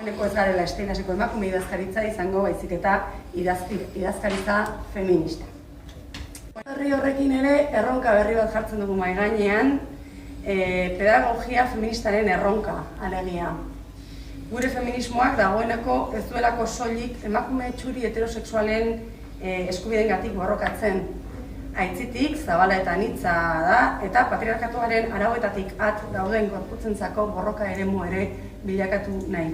Dagoeneko ez garela esteinaseko emakume idazkaritza izango, baizik eta idazkaritza feminista. Herri horrekin ere erronka berri bat jartzen dugu mahai gainean, pedagogia feministaren erronka, alegia. Gure feminismoak dagoeneko ez duelako soilik emakume txuri heterosexualen eskubideengatik borrokatzen. Aitzitik, zabala eta anitza da, eta patriarkatuaren arauetatik at dauden gorputzentzako borroka eremu ere bilakatu nahi.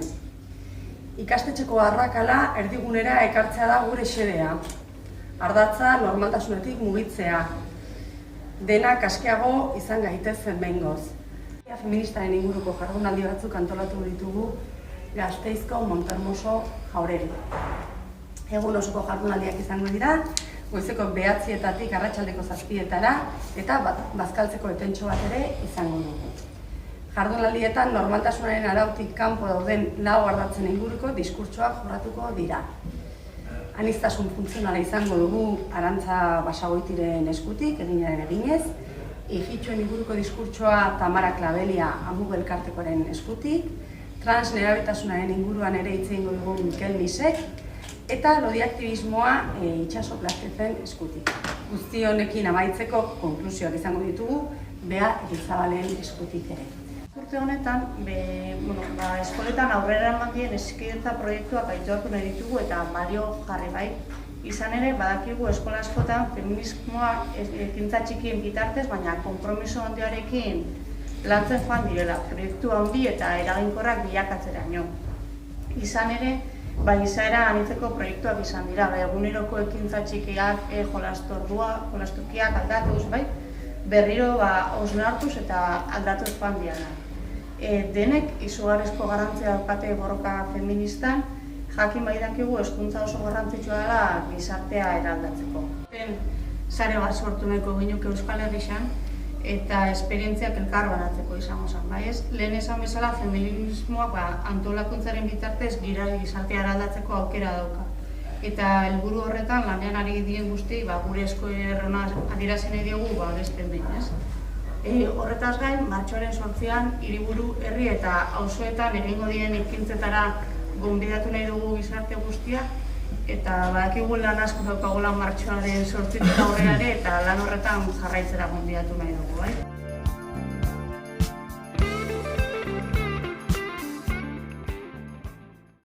Ikastetxeko arrakala erdigunera ekartzea da gure xedea. Ardatza normaltasunetik mugitzea. Denak askeago izan gaitezen behingoz. Feministaren inguruko jardunaldi batzuk antolatu ditugu Gasteizko Montermoso Jauregi. Egun osoko jardunaldiak izango dira, goizeko 9:00-etatik arratsaldeko 7:00-etara eta bazkaltzeko etentxo bat ere izango dugu. Jardunaldietan normaltasunaren arautik kanpo dauden 4 ardatzen inguruko diskurtsoak jorratuko dira. Aniztasun funtzionala izango dugu Arantza Basagoitiren eskutik, eginaren eginez, ijitxoen inguruko diskurtsoa Tamara Klabelia Amug Elkartekoaren eskutik, trans nerabetasunaren inguruan ere hitz egingo dugu Mikel Misek, eta lodiaktibismoa itxaso plastezen eskutik. Guzti honekin amaitzeko konklusioak izango ditugu, Bea Elizabalen eskutik ere. Urte honetan, eskoletan aurrera eman dien hezkidetza proiektuak aitortu nahi ditugu eta balio jarri bai. Izan ere, badakigu eskola askotan feminismoa ekintza txikien bitartez, baina konpromiso handioarekin lantzen joan direla, proiektu handi eta eraginkorrak bilakatzeraino. Izan ere, izaera anitzeko proiektuak izan dira, eguneroko ekintza txikiak, jolastokiak aldatuz, berriro hausnartuz eta aldatuz joan dira. Denek izugarrizko garrantzia daukate borroka feministan, jakin dakigu hezkuntza oso garrantzitsua dela gizartea eraldatzeko. Sare bat sortu nahiko ginuke Euskal Herrixan eta esperientziak elkar banatzeko izango zen. Lehen esan bezala feminismoak antolakuntzaren bitartez gizartea eraldatzeko aukera dauka. Eta helburu horretan lanean ari dien guzti gure eskoerrona adierazi nahi diogu beste behin. Horretaz gain, martxoaren 8-an hiriburu, herri eta auzoetan egingo diren ekintzetara gonbidatu nahi dugu gizarte guztia, eta badakigu lan asko daukagula martxoaren 8-tik aurrera ere, eta lan horretan jarraitzera gonbidatu nahi dugu.